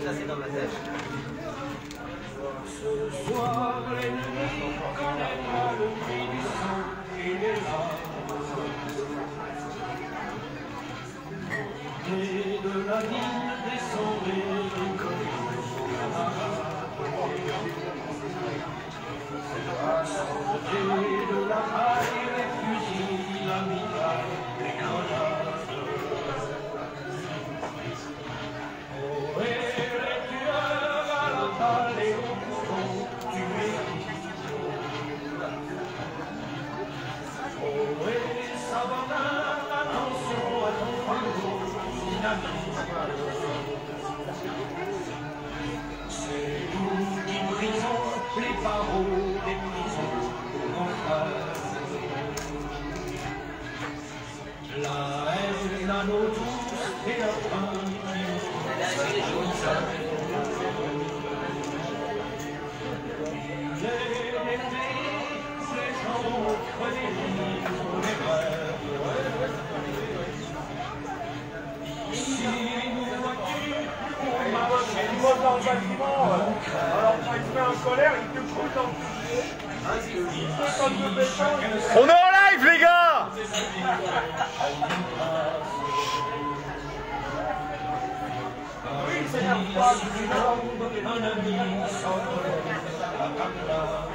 Ça c'est dans ma tête. Ce soir, l'ennemi connaîtra le prix du sang et des larmes. Et de la ligne descendait les à santé de la paille, les fusils, la mitraille, les grenades. Oh, et les tueurs à la balle et au couteau, tués. Oh, et Savannah, attention à ton flambeau, dynamite. C'est nous qui brisons les barreaux des prisons, la haine à nos tous et la faim qui nous les pays, les gens prenez les rêves. Ici, nous vois-tu, on marche et nous dans le bâtiment. Alors quand il te met en colère, il te coule dans le on est en live les gars.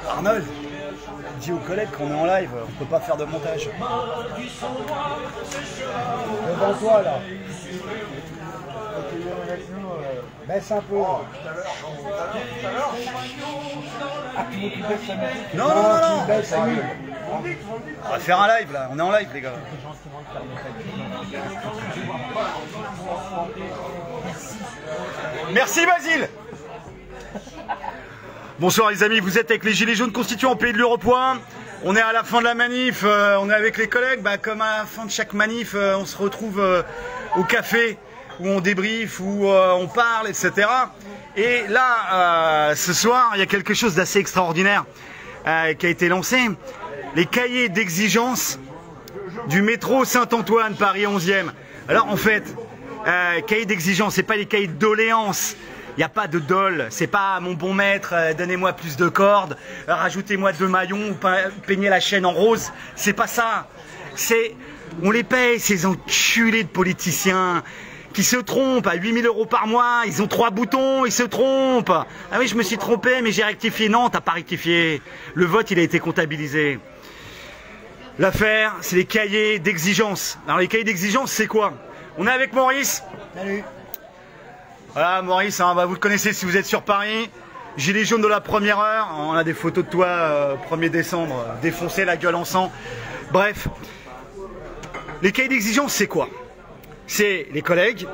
Arnold, dis aux collègues qu'on est en live, on peut pas faire de montage. Devant toi là. Baisse un peu. Ah, tu veux baisses la musique? Non, non, non, non. Baisse la musique. On va faire un live là, on est en live les gars. Merci Basile. Bonsoir les amis, vous êtes avec les Gilets jaunes constituants Pays de l'Europoint. On est à la fin de la manif, on est avec les collègues, comme à la fin de chaque manif, on se retrouve au café où on débriefe, où on parle, etc. Et là, ce soir, il y a quelque chose d'assez extraordinaire qui a été lancé. Les cahiers d'exigence du métro Saint-Antoine, Paris 11e. Alors en fait, cahiers d'exigence, c'est pas les cahiers de doléances. Il n'y a pas de dol, c'est pas mon bon maître, donnez-moi plus de cordes, rajoutez-moi 2 maillons, ou peignez la chaîne en rose. C'est pas ça. C'est, on les paye, ces enculés de politiciens qui se trompent à 8 000 € par mois, ils ont 3 boutons, ils se trompent. Ah oui, je me suis trompé, mais j'ai rectifié. Non, t'as pas rectifié. Le vote, il a été comptabilisé. L'affaire, c'est les cahiers d'exigence. Alors les cahiers d'exigence, c'est quoi? On est avec Maurice. Salut. Voilà Maurice, hein, vous le connaissez si vous êtes sur Paris. Gilets jaunes de la première heure. On a des photos de toi 1er décembre, défoncé la gueule en sang. Bref, les cahiers d'exigence, c'est quoi? C'est les collègues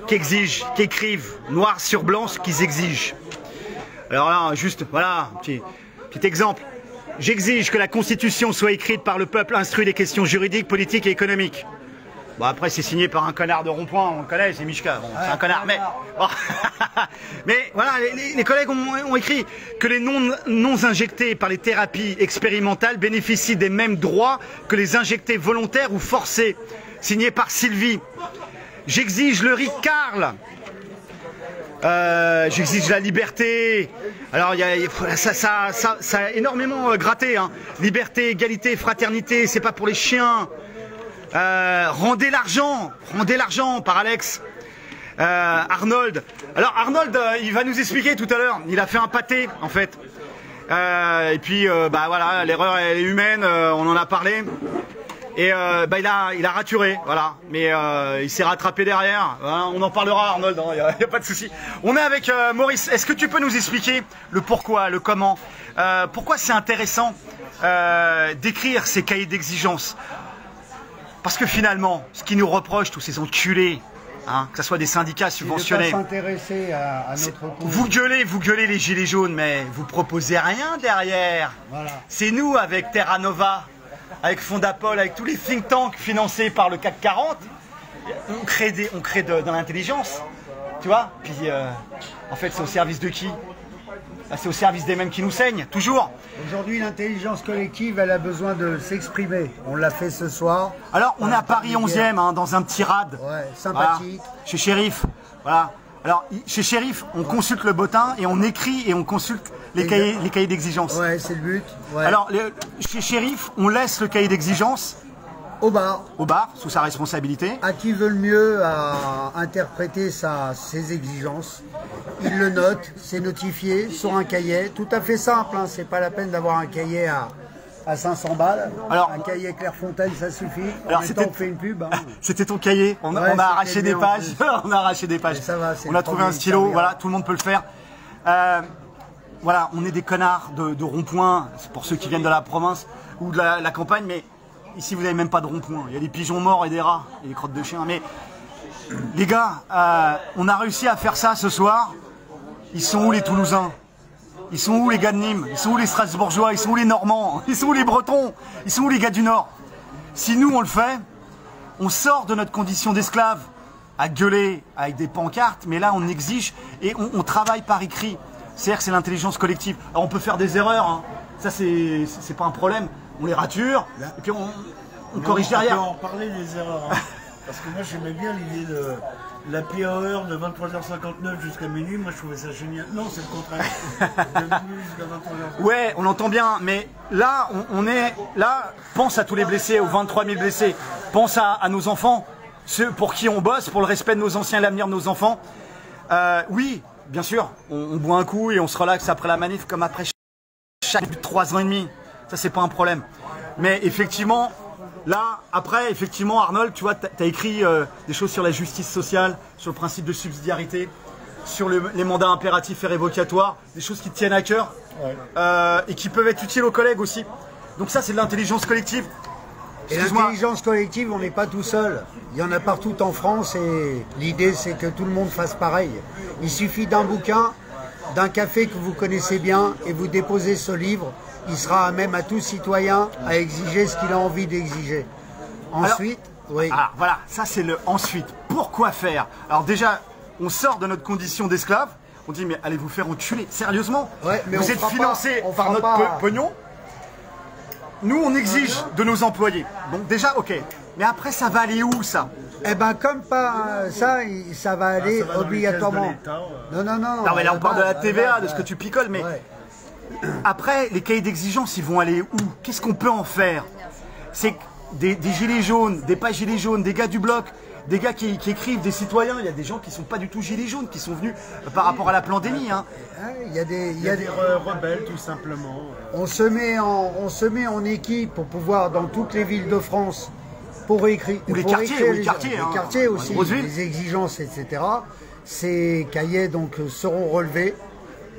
qui exigent, qui écrivent noir sur blanc ce qu'ils exigent. Alors là, juste, voilà, petit exemple. J'exige que la Constitution soit écrite par le peuple instruit des questions juridiques, politiques et économiques. Bon, après, c'est signé par un connard de rond-point, on le connaît, c'est Mishka. Bon, c'est un connard, mais... Bon. Mais voilà, les collègues ont écrit que les non injectés par les thérapies expérimentales bénéficient des mêmes droits que les injectés volontaires ou forcés. Signé par Sylvie. J'exige le riz Karl. J'exige la liberté. Alors, ça a énormément gratté. Hein. Liberté, égalité, fraternité, c'est pas pour les chiens. Rendez l'argent par Alex. Arnold. Alors Arnold, il va nous expliquer tout à l'heure. Il a fait un pâté en fait. Et puis voilà, l'erreur elle est humaine. On en a parlé. Et il a raturé, voilà. Mais il s'est rattrapé derrière. Voilà, on en parlera, Arnold. Il n'y a pas de souci. On est avec Maurice. Est-ce que tu peux nous expliquer le pourquoi, le comment? Pourquoi c'est intéressant d'écrire ces cahiers d'exigence? Parce que finalement, ce qu'ils nous reprochent, tous ces enculés, hein, que ce soit des syndicats subventionnés, s'intéresser à notre cause. Vous gueulez les gilets jaunes, mais vous proposez rien derrière. Voilà. C'est nous avec Terra Nova, avec Fondapol, avec tous les think tanks financés par le CAC 40, on crée de l'intelligence, tu vois. Puis en fait, c'est au service de qui? Bah, c'est au service des mêmes qui nous saignent, toujours. Aujourd'hui, l'intelligence collective, elle a besoin de s'exprimer. On l'a fait ce soir. Alors, on est à Paris 11e, hein, dans un petit rad. Ouais, sympathique. Voilà, chez Shérif. Voilà. Alors, chez Shérif, on consulte le bottin et on écrit et on consulte les cahiers d'exigence. Ouais, c'est le but. Ouais. Alors, chez Shérif, on laisse le cahier d'exigence au bar, sous sa responsabilité. À qui veut le mieux à interpréter ses exigences, il le note, c'est notifié sur un cahier, tout à fait simple, hein, c'est pas la peine d'avoir un cahier à 500 balles. Alors, un cahier Clairefontaine, ça suffit. Alors, on fait une pub. Hein. C'était ton cahier, on a arraché des pages. On a arraché des pages. Ça va, on a trouvé un stylo, voilà, tout le monde peut le faire. Voilà, on est des connards de rond-point, pour ceux qui viennent de la province ou de la campagne, mais ici vous n'avez même pas de rond-point. Il y a des pigeons morts et des rats et des crottes de chiens. Mais les gars, on a réussi à faire ça ce soir. Ils sont où les Toulousains? Ils sont où les gars de Nîmes? Ils sont où les Strasbourgeois? Ils sont où les Normands? Ils sont où les Bretons? Ils sont où les gars du Nord? Si nous on le fait, on sort de notre condition d'esclave à gueuler avec des pancartes, mais là on exige et on travaille par écrit. C'est-à-dire que c'est l'intelligence collective. Alors on peut faire des erreurs, hein. Ça c'est pas un problème. On les rature et puis on corrige derrière. On peut en parler des erreurs. Hein. Parce que moi j'aimais bien l'idée de l'happy hour de 23h59 jusqu'à minuit. Moi je trouvais ça génial. Non, c'est le contraire. De minuit jusqu'à 23h59. Ouais, on entend bien, mais là on est là. Pense à tous les blessés, aux 23 000 blessés. Pense à nos enfants, ceux pour qui on bosse, pour le respect de nos anciens et l'avenir de nos enfants. Oui, bien sûr, on boit un coup et on se relaxe après la manif comme après chaque 3 ans et demi. Ça, c'est pas un problème. Mais effectivement, là, après, effectivement, Arnold, tu vois, tu as écrit des choses sur la justice sociale, sur le principe de subsidiarité, sur les mandats impératifs et révocatoires, des choses qui te tiennent à cœur et qui peuvent être utiles aux collègues aussi. Donc ça, c'est de l'intelligence collective. Et l'intelligence collective, on n'est pas tout seul. Il y en a partout en France et l'idée, c'est que tout le monde fasse pareil. Il suffit d'un bouquin, d'un café que vous connaissez bien et vous déposez ce livre. Il sera même à tout citoyen à exiger ce qu'il a envie d'exiger. Ensuite, alors, voilà, ça c'est le ensuite. Pourquoi faire? Alors déjà, on sort de notre condition d'esclave. On dit mais allez vous faire enculer, sérieusement? Mais vous êtes financé par notre pognon. Nous on exige de nos employés. Donc déjà ok. Mais après ça va aller où ça? Eh ben comme pas ça va aller obligatoirement. Non. Non mais là on parle de la TVA, de ce que tu picoles, mais après les cahiers d'exigence ils vont aller où? Qu'est-ce qu'on peut en faire? C'est des gilets jaunes, des pas gilets jaunes, des gars du bloc, des gars qui écrivent, des citoyens. Il y a des gens qui sont pas du tout gilets jaunes, qui sont venus par rapport à la pandémie. Hein. Il y a des rebelles tout simplement. On se met en équipe pour pouvoir dans toutes les villes de France pour écrire. Ou les quartiers aussi, les exigences, etc. Ces cahiers donc seront relevés.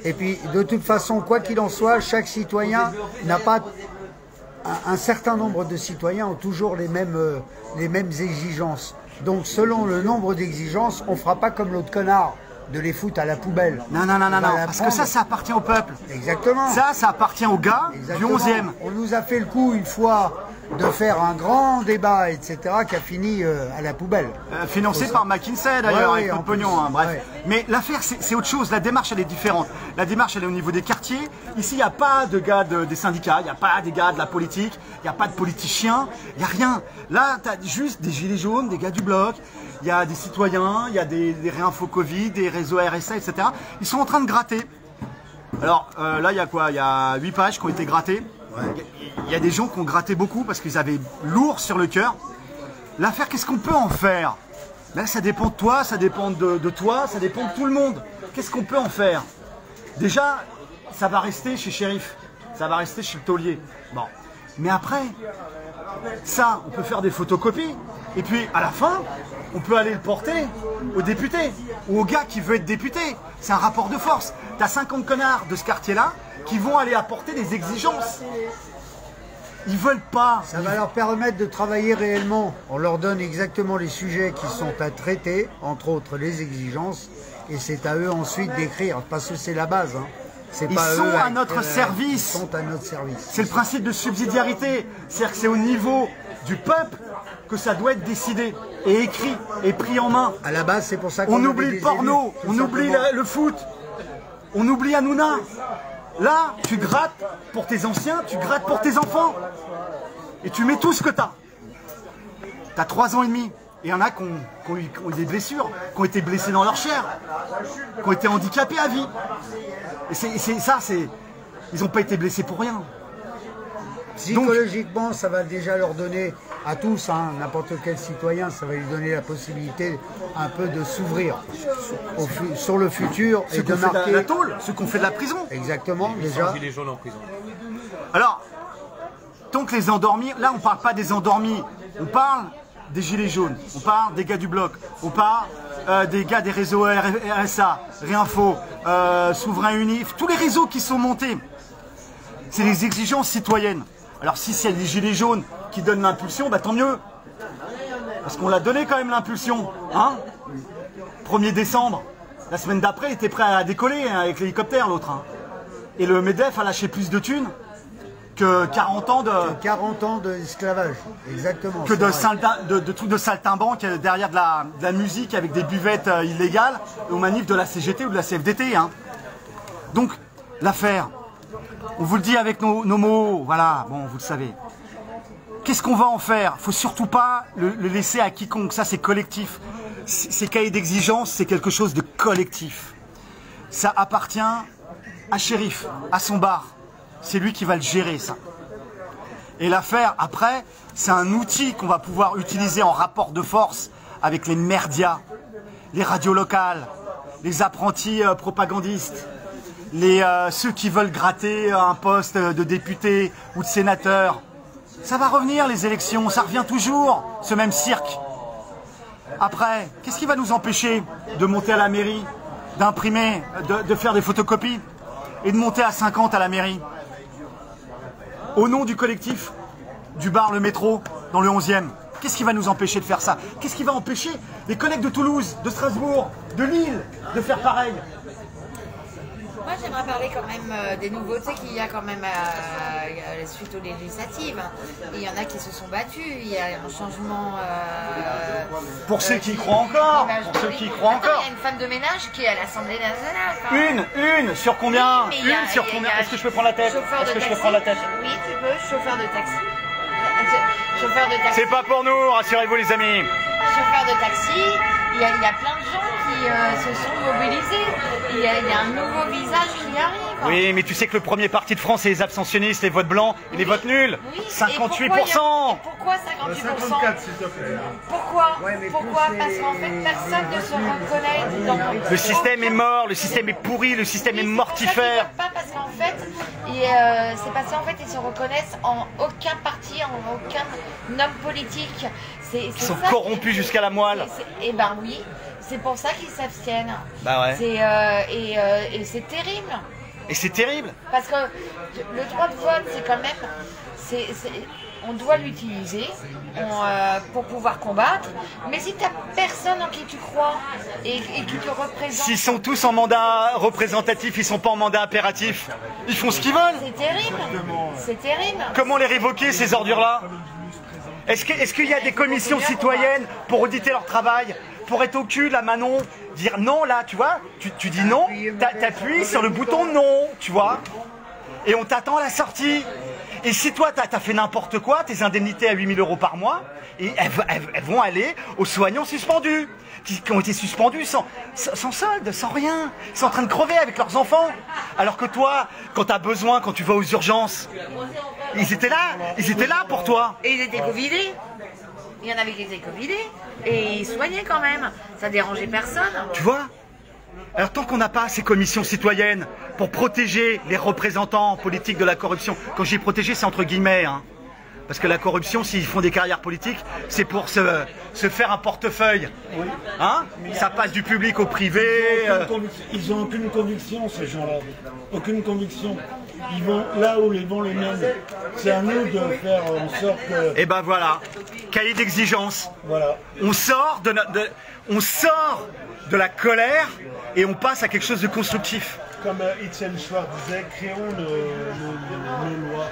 Et puis de toute façon, quoi qu'il en soit, chaque citoyen n'a pas. Un certain nombre de citoyens ont toujours les mêmes exigences. Donc selon le nombre d'exigences, on ne fera pas comme l'autre connard de les foutre à la poubelle. Non, parce que ça appartient au peuple. Exactement. Ça appartient aux gars du 11e. On nous a fait le coup une fois de faire un grand débat, etc., qui a fini à la poubelle. Financé par McKinsey d'ailleurs, avec le pognon, hein, bref. Ouais. Mais l'affaire, c'est autre chose, la démarche elle est différente. La démarche elle est au niveau des quartiers. Ici, il n'y a pas de gars des syndicats, il n'y a pas des gars de la politique, il n'y a pas de politiciens, il n'y a rien. Là, tu as juste des gilets jaunes, des gars du bloc, il y a des citoyens, il y a des réinfos Covid, des réseaux RSA, etc. Ils sont en train de gratter. Alors là, il y a quoi? Il y a 8 pages qui ont été grattées. Il y a des gens qui ont gratté beaucoup parce qu'ils avaient lourd sur le cœur. L'affaire, qu'est-ce qu'on peut en faire? Là, ça dépend de toi, ça dépend de toi, ça dépend de tout le monde. Qu'est-ce qu'on peut en faire? Déjà, ça va rester chez Shérif, ça va rester chez le taulier. Bon, mais après, ça, on peut faire des photocopies. Et puis, à la fin, on peut aller le porter au député ou au gars qui veut être député. C'est un rapport de force. T'as 50 connards de ce quartier-là qui vont aller apporter des exigences. Ils veulent pas. Ça va leur permettre de travailler réellement. On leur donne exactement les sujets qui sont à traiter, entre autres les exigences, et c'est à eux ensuite d'écrire, parce que c'est la base. Hein. Ils sont à notre service. Ils sont à notre service. C'est le principe de subsidiarité. C'est-à-dire que c'est au niveau du peuple que ça doit être décidé et écrit et pris en main. À la base, c'est pour ça qu'on oublie le porno, on oublie le foot. On oublie Hanouna. Là, tu grattes pour tes anciens, tu grattes pour tes enfants. Et tu mets tout ce que t'as. T'as 3 ans et demi. Et il y en a qui ont eu des blessures, qui ont été blessés dans leur chair, qui ont été handicapés à vie. Et ils n'ont pas été blessés pour rien. Psychologiquement, ça va déjà leur donner à tous, hein, n'importe quel citoyen, ça va lui donner la possibilité un peu de s'ouvrir sur le futur et de marquer la tôle, ceux qu'on fait de la prison. Exactement, déjà. Gilets jaunes en prison. Alors, tant que les endormis, là on parle pas des endormis, on parle des gilets jaunes, on parle des gars du bloc, on parle des gars des réseaux RSA, Réinfo, Souverain Uni, tous les réseaux qui sont montés. C'est les exigences citoyennes. Alors si c'est les gilets jaunes qui donnent l'impulsion, bah tant mieux. Parce qu'on l'a donné quand même l'impulsion. Hein, 1er décembre. La semaine d'après, il était prêt à décoller hein, avec l'hélicoptère, l'autre. Hein. Et le MEDEF a lâché plus de thunes que 40 ans de... 40 ans d'esclavage, exactement. Que de trucs de saltimbanque derrière de la musique avec des buvettes illégales aux manifs de la CGT ou de la CFDT. Hein. Donc, l'affaire... On vous le dit avec nos mots, voilà, bon, vous le savez. Qu'est-ce qu'on va en faire? Faut surtout pas le laisser à quiconque, ça c'est collectif. Ces cahiers d'exigence, c'est quelque chose de collectif. Ça appartient à Shérif, à son bar. C'est lui qui va le gérer, ça. Et l'affaire, après, c'est un outil qu'on va pouvoir utiliser en rapport de force avec les merdias, les radios locales, les apprentis propagandistes. Ceux qui veulent gratter un poste de député ou de sénateur. Ça va revenir les élections, ça revient toujours, ce même cirque. Après, qu'est-ce qui va nous empêcher de monter à la mairie, d'imprimer, de faire des photocopies et de monter à 50 à la mairie? Au nom du collectif, du bar Le Métro, dans le 11e. Qu'est-ce qui va nous empêcher de faire ça? Qu'est-ce qui va empêcher les collègues de Toulouse, de Strasbourg, de Lille de faire pareil? Moi, j'aimerais parler quand même des nouveautés qu'il y a quand même suite aux législatives. Il y en a qui se sont battus, il y a un changement... pour ceux qui y croient encore, pour ceux qui y croient encore. Il y a une femme de ménage qui est à l'Assemblée nationale. Une sur combien? Oui, une sur combien? Est-ce que je peux prendre la tête? Est-ce que je peux prendre la tête? Oui, tu peux, chauffeur de taxi. Chauffeur de taxi. C'est pas pour nous, rassurez-vous les amis. Chauffeur de taxi, il y a plein de gens qui se sont mobilisés. Il y a un nouveau visage qui arrive. Oui, mais tu sais que le premier parti de France, c'est les abstentionnistes, les votes blancs et les votes nuls. Oui. 58%. Pourquoi 58%? 54 s'il te plaît. Pourquoi? Parce qu'en fait, personne ne se reconnaît dans... Le système est mort, le système est pourri, le système est mortifère. Pas parce qu'en fait, c'est parce qu'en fait, ils se reconnaissent en aucun parti, en aucun homme politique. Ils sont corrompus jusqu'à la moelle. Eh ben oui, c'est pour ça qu'ils s'abstiennent. Bah ouais. Et c'est terrible. Et c'est terrible. Parce que le droit de vote, c'est quand même... on doit l'utiliser pour pouvoir combattre. Mais si tu n'as personne en qui tu crois et qui te représente... S'ils sont tous en mandat représentatif, ils sont pas en mandat impératif. Ils font ce qu'ils veulent. C'est terrible. C'est terrible. Comment les révoquer, ces ordures-là? Est-ce qu'il y a des commissions citoyennes pour auditer leur travail, pour être au cul, là, Manon, dire non, là, tu vois, tu dis non, t'appuies sur le bouton non, tu vois, et on t'attend à la sortie. Et si toi, t'as fait n'importe quoi, tes indemnités à 8 000 € par mois, et elles vont aller aux soignants suspendus, qui ont été suspendus sans solde, sans rien. Ils sont en train de crever avec leurs enfants. Alors que toi, quand t'as besoin, quand tu vas aux urgences, ils étaient là pour toi. Et ils étaient covidés. Il y en avait qui étaient covidés. Et ils soignaient quand même. Ça dérangeait personne. Tu vois? Alors tant qu'on n'a pas ces commissions citoyennes pour protéger les représentants politiques de la corruption, quand je dis protéger, c'est entre guillemets, hein, parce que la corruption, s'ils font des carrières politiques, c'est pour se faire un portefeuille. Hein? Ça passe du public au privé. Ils n'ont aucune conviction, ces gens-là. Aucune conviction. Ils vont là où les vents les mènent. C'est à nous de faire en sorte que... Et ben voilà, cahier d'exigence. Voilà. On sort de la colère et on passe à quelque chose de constructif. Comme Étienne Schwartz disait, créons nos lois.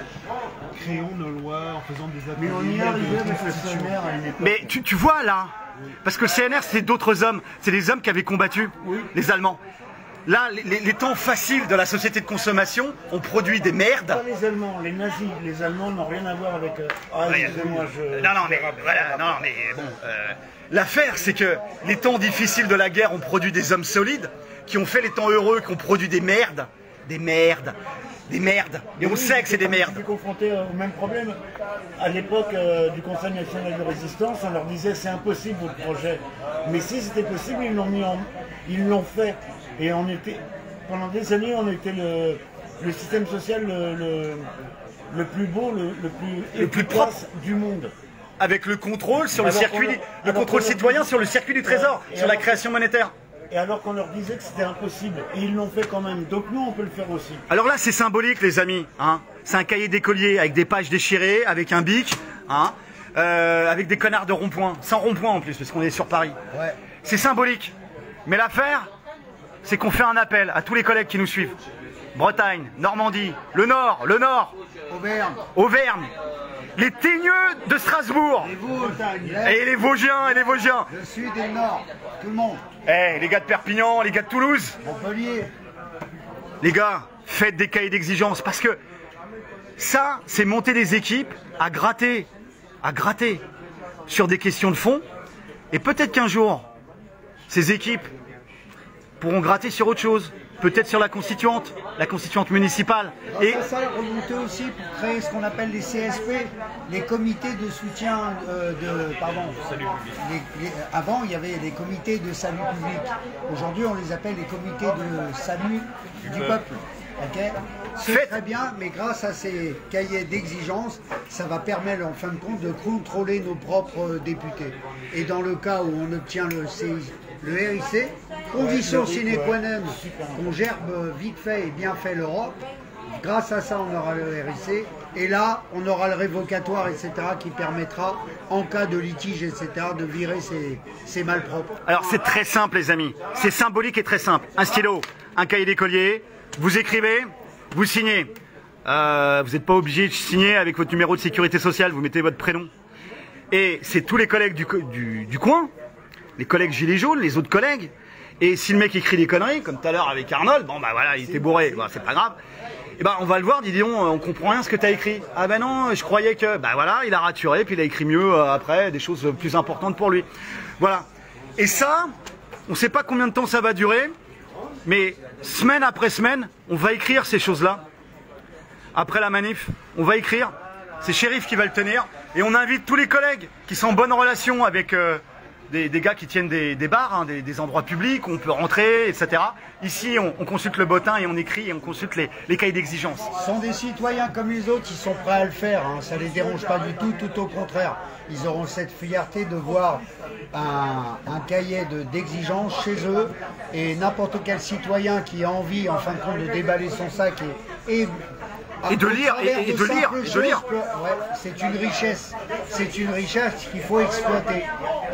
Créons nos lois en faisant des ateliers. Mais on y est arrivé avec le CNR à une époque. Mais tu vois là, parce que CNR c'est d'autres hommes, c'est les hommes qui avaient combattu, les Allemands. Là, les temps faciles de la société de consommation, on produit des merdes. Pas les Allemands, les nazis. Les Allemands n'ont rien à voir avec... Ah, excusez-moi, Non, mais voilà, non, mais bon... L'affaire, c'est que les temps difficiles de la guerre ont produit des hommes solides, qui ont fait les temps heureux, qui ont produit des merdes. Des merdes. Des merdes. Et on sait que c'est des merdes. J'étais confronté au même problème. À l'époque du Conseil national de résistance, on leur disait c'est impossible votre projet. Mais si c'était possible, ils l'ont fait. Et on était, pendant des années, on était le système social le plus beau, le plus propre du monde. Avec le contrôle sur le circuit, le contrôle citoyen sur le circuit du trésor, sur la création monétaire. Et alors qu'on leur disait que c'était impossible, et ils l'ont fait quand même. Donc nous, on peut le faire aussi. Alors là, c'est symbolique, les amis. Hein. C'est un cahier d'écolier avec des pages déchirées, avec un bic, hein, avec des connards de rond-point, sans rond-point en plus, parce qu'on est sur Paris. Ouais. C'est symbolique. Mais l'affaire, c'est qu'on fait un appel à tous les collègues qui nous suivent. Bretagne, Normandie, le Nord, Auvergne, les Teigneux de Strasbourg, et les Vosgiens, Le Sud et le Nord, tout le monde. Eh, les gars de Perpignan, les gars de Toulouse, Montpellier. les gars, faites des cahiers d'exigence, parce que ça, c'est monter des équipes à gratter sur des questions de fond, et peut-être qu'un jour, ces équipes pourront gratter sur autre chose, peut-être sur la constituante municipale. Et ça, remonter aussi pour créer ce qu'on appelle les CSP, les comités de soutien avant, il y avait les comités de salut public. Aujourd'hui, on les appelle les comités de salut du peuple. Okay, c'est très bien, mais grâce à ces cahiers d'exigence, ça va permettre en fin de compte de contrôler nos propres députés. Et dans le cas où on obtient le RIC, condition sine qua non qu'on gerbe vite fait et bien fait l'Europe, grâce à ça on aura le RIC, et là on aura le révocatoire, etc., qui permettra, en cas de litige, etc., de virer ces malpropres. alors c'est très simple, les amis, c'est symbolique et très simple. Un stylo, un cahier d'écolier, vous écrivez, vous signez. Vous n'êtes pas obligé de signer avec votre numéro de sécurité sociale, vous mettez votre prénom. Et c'est tous les collègues du coin, les collègues gilets jaunes, les autres collègues. Et si le mec écrit des conneries, comme tout à l'heure avec Arnold, bon bah voilà, il était bourré, bon, c'est pas grave. Et ben on va le voir, dis donc, on comprend rien ce que t'as écrit. Ah ben non, je croyais que, bah voilà, il a raturé, puis il a écrit mieux après, des choses plus importantes pour lui. Voilà. Et ça, on sait pas combien de temps ça va durer, mais semaine après semaine, on va écrire ces choses-là. Après la manif, on va écrire. C'est Shérif qui va le tenir. Et on invite tous les collègues qui sont en bonne relation avec des gars qui tiennent des bars, hein, des endroits publics où on peut rentrer, etc. Ici, on consulte le bottin et on écrit et on consulte les cahiers d'exigence. Ce sont des citoyens comme les autres qui sont prêts à le faire. Hein. Ça ne les dérange pas du tout, tout au contraire. Ils auront cette fierté de voir un cahier d'exigence chez eux, et n'importe quel citoyen qui a envie, en fin de compte, de déballer son sac et de lire, et de lire. Ouais, c'est une richesse qu'il faut exploiter.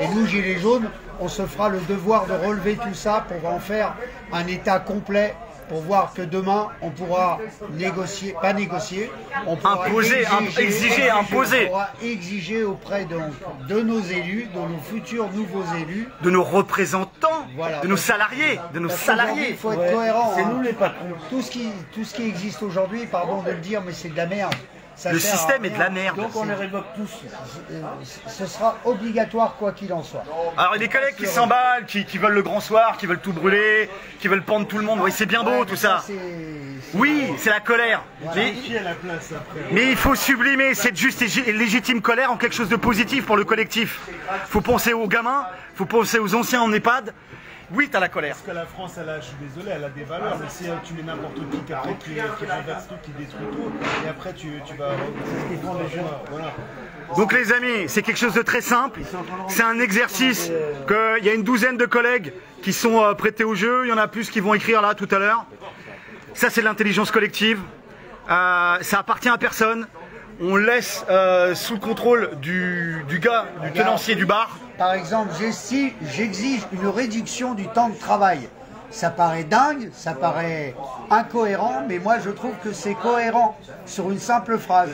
Et nous, Gilets jaunes, on se fera le devoir de relever tout ça pour en faire un état complet, pour voir que demain, on pourra négocier, pas négocier, on pourra exiger. On pourra exiger auprès de nos élus, de nos futurs nouveaux élus, de nos représentants, voilà, de nos salariés, Il faut être cohérent. C'est hein. nous les patrons. Tout ce qui existe aujourd'hui, pardon de le dire, mais c'est de la merde. Ça Le sert à système rien. est de la merde. Donc on les révoque tous. Ce sera obligatoire quoi qu'il en soit. Alors il y a des collègues qui s'emballent, qui veulent le grand soir, qui veulent tout brûler, qui veulent pendre tout le monde. Oui, c'est bien beau tout ça. Oui, c'est la colère. Voilà. Qui a la place après? Mais il faut sublimer cette juste et légitime colère en quelque chose de positif pour le collectif. Il faut penser aux gamins, il faut penser aux anciens en EHPAD. Oui, t'as la colère. Parce que la France, je suis désolé, elle a des valeurs, mais si tu mets n'importe qui après qui renverse tout, qui détruit tout, et après tu vas... C'est ce qu'ils font les jeunes. Voilà. Donc les amis, c'est quelque chose de très simple. C'est un exercice qu'il y a une douzaine de collègues qui sont prêtés au jeu. Il y en a plus qui vont écrire là tout à l'heure. Ça, c'est de l'intelligence collective. Ça appartient à personne. On laisse sous le contrôle du tenancier du bar. Par exemple, j'exige une réduction du temps de travail. Ça paraît dingue, ça paraît incohérent, mais moi je trouve que c'est cohérent sur une simple phrase.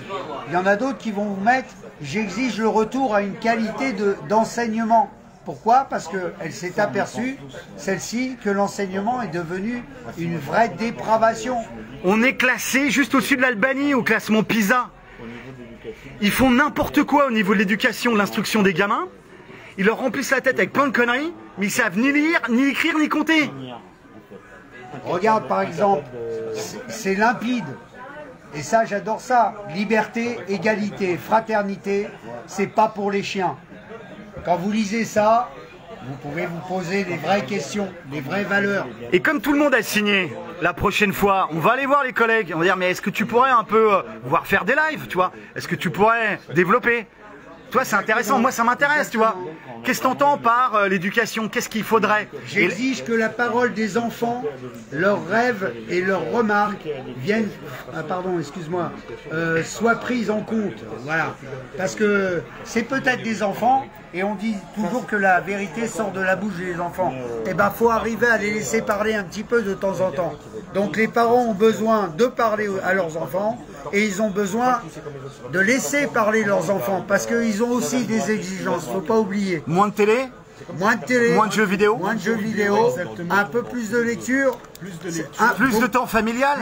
Il y en a d'autres qui vont vous mettre « j'exige le retour à une qualité d'enseignement ». Pourquoi? Parce qu'elle s'est aperçue, celle-ci, que l'enseignement est devenu une vraie dépravation. On est classé juste au-dessus de l'Albanie au classement PISA. Ils font n'importe quoi au niveau de l'éducation, de l'instruction des gamins. Ils leur remplissent la tête avec plein de conneries, mais ils savent ni lire, ni écrire, ni compter. Regarde par exemple, c'est limpide. Et ça, j'adore ça. Liberté, égalité, fraternité, c'est pas pour les chiens. Quand vous lisez ça, vous pouvez vous poser des vraies questions, des vraies valeurs. Et comme tout le monde a signé, la prochaine fois, on va aller voir les collègues. On va dire, mais est-ce que tu pourrais un peu voir faire des lives, tu vois? Est-ce que tu pourrais développer? Toi, c'est intéressant. Moi, ça m'intéresse, tu vois. Qu'est-ce que tu entends par l'éducation? Qu'est-ce qu'il faudrait? J'exige que la parole des enfants, leurs rêves et leurs remarques viennent, soient prises en compte. Voilà. Parce que c'est peut-être des enfants, et on dit toujours que la vérité sort de la bouche des enfants. Eh ben, faut arriver à les laisser parler un petit peu de temps en temps. Donc, les parents ont besoin de parler à leurs enfants, et ils ont besoin de laisser parler leurs enfants, parce qu'ils ont aussi des exigences, faut pas oublier. Moins de télé? Moins de télé, moins de jeux vidéo, un peu plus de lecture, plus de temps familial,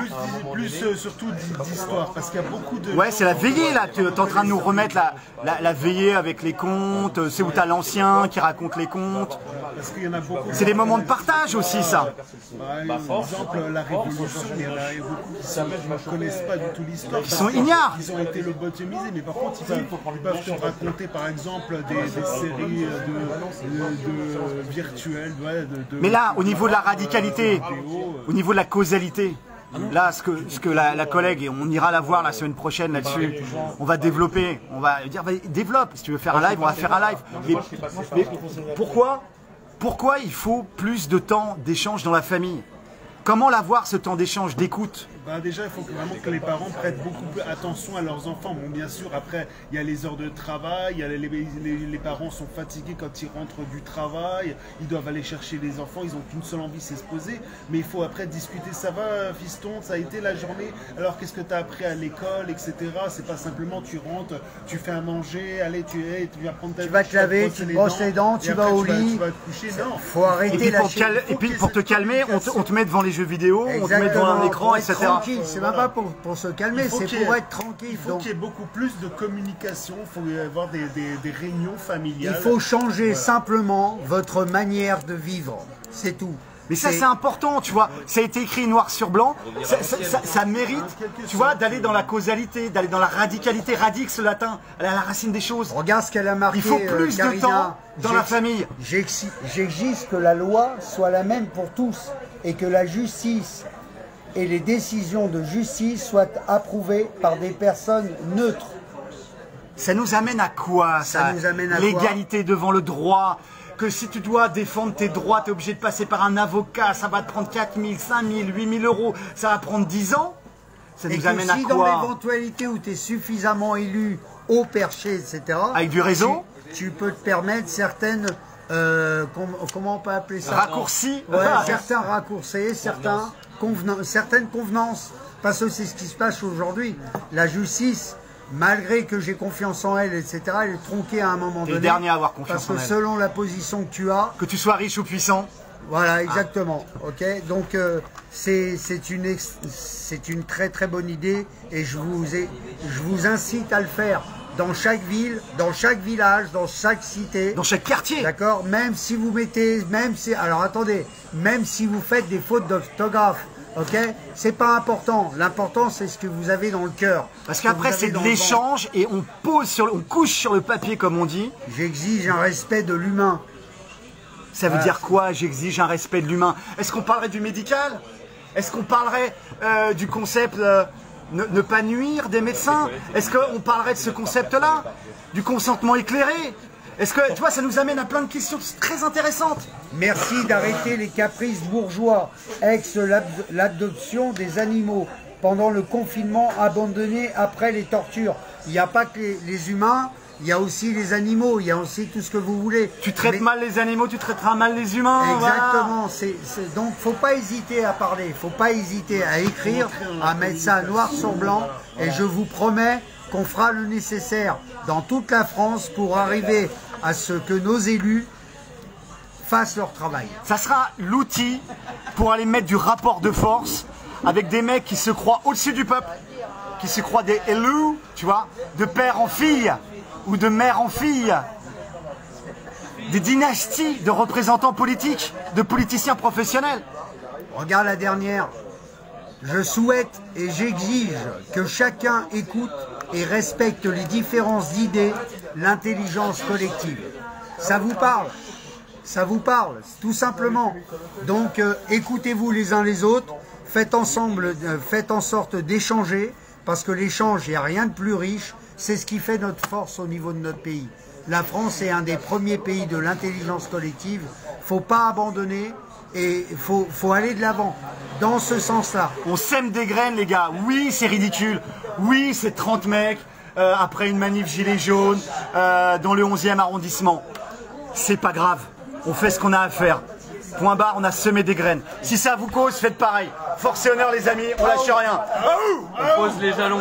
surtout d'histoire, parce qu'il y a beaucoup de... Ouais, c'est la veillée là, tu es en train de nous remettre la veillée avec les contes, c'est où tu as l'ancien qui raconte les contes. C'est des moments de partage aussi, ça. Par exemple, la Révolution, il y en a beaucoup qui ne connaissent pas du tout l'histoire. Qui sont ignares. Ils ont été lobotomisés, mais par contre, ils peuvent te raconter par exemple des séries virtuelles. Mais là, au niveau de la radicalité, au niveau de la causalité, là, ce que la collègue, et on ira la voir la semaine prochaine là-dessus, on va développer, on va dire, développe, si tu veux faire un live, on va faire un live. Mais pourquoi il faut plus de temps d'échange dans la famille? Comment l'avoir, ce temps d'échange, d'écoute? Déjà, il faut vraiment que les parents prêtent beaucoup plus attention à leurs enfants. Bon, bien sûr, après, il y a les heures de travail, les parents sont fatigués quand ils rentrent du travail, ils doivent aller chercher les enfants, ils n'ont qu'une seule envie, c'est se poser. Mais il faut après discuter, ça va fiston, ça a été la journée, alors qu'est-ce que tu as appris à l'école, etc. C'est pas simplement tu rentres, tu fais à manger, allez, tu vas prendre ta douche, tu vas te laver, tu te brosses les dents, tu vas au lit, tu vas te coucher. Non, faut arrêter et puis pour te calmer, on te met devant les jeux vidéo, on te met devant un écran, etc. C'est même pas pour se calmer, c'est pour être tranquille. Il faut qu'il y ait beaucoup plus de communication, il faut y avoir des réunions familiales. Il faut changer simplement votre manière de vivre, c'est tout. Mais ça c'est important, tu vois, ça a été écrit noir sur blanc, ça mérite, tu vois, d'aller dans la causalité, d'aller dans la radicalité, radix le latin, à la racine des choses. Regarde ce qu'elle a marqué. Il faut plus Karina, de temps dans la famille. J'exige que la loi soit la même pour tous et que la justice et les décisions de justice soient approuvées par des personnes neutres. Ça nous amène à quoi ça? Nous amène à l'égalité devant le droit, que si tu dois défendre tes droits, tu es obligé de passer par un avocat, ça va te prendre 4 000, 5 000, 8 000 euros, ça va prendre 10 ans. Ça nous amène à quoi? Dans l'éventualité où tu es suffisamment élu, haut perché, etc. Avec du réseau, tu peux te permettre certaines... comment on peut appeler ça? Raccourcis. Certains raccourcis, certaines convenances. Parce que c'est ce qui se passe aujourd'hui. La justice, malgré que j'ai confiance en elle, etc., elle est tronquée à un moment donné. Le dernier à avoir confiance en elle. Parce que selon la position que tu as... Que tu sois riche ou puissant. Voilà, exactement. Ok, donc c'est une très très bonne idée et je vous incite à le faire. Dans chaque ville, dans chaque village, dans chaque cité. Dans chaque quartier. D'accord. Même si vous mettez, alors attendez, même si vous faites des fautes d'orthographe, ok, c'est pas important. L'important c'est ce que vous avez dans le cœur. Parce qu'après c'est de l'échange et on couche sur le papier comme on dit. J'exige un respect de l'humain. Ça veut dire quoi? J'exige un respect de l'humain. Est-ce qu'on parlerait du médical? Est-ce qu'on parlerait du concept ne pas nuire des médecins? Est-ce qu'on parlerait de ce concept-là? Du consentement éclairé? Est-ce que, tu vois, ça nous amène à plein de questions très intéressantes. Merci d'arrêter les caprices bourgeois, l'adoption des animaux pendant le confinement abandonné après les tortures. Il n'y a pas que les humains, il y a aussi les animaux, il y a aussi tout ce que vous voulez. Tu traites mal les animaux, tu traiteras mal les humains. Exactement. Voilà. Donc, faut pas hésiter à parler, faut pas hésiter à écrire, à mettre ça noir sur blanc. Et je vous promets qu'on fera le nécessaire dans toute la France pour arriver à ce que nos élus fassent leur travail. Ça sera l'outil pour aller mettre du rapport de force avec des mecs qui se croient au-dessus du peuple, qui se croient des élus, tu vois, de père en fille ou de mère en fille, des dynasties de représentants politiques, de politiciens professionnels. Regarde la dernière. Je souhaite et j'exige que chacun écoute et respecte les différences d'idées, l'intelligence collective. Ça vous parle? Ça vous parle, tout simplement. Donc écoutez-vous les uns les autres, faites en sorte d'échanger, parce que l'échange, il n'y a rien de plus riche, c'est ce qui fait notre force au niveau de notre pays. La France est un des premiers pays de l'intelligence collective, faut pas abandonner et faut aller de l'avant, dans ce sens-là. On sème des graines les gars, oui c'est ridicule, oui c'est 30 mecs après une manif gilet jaune dans le 11e arrondissement, c'est pas grave, on fait ce qu'on a à faire. Point barre, on a semé des graines. Si ça vous cause, faites pareil. Force et honneur les amis, on lâche rien. On pose les jalons.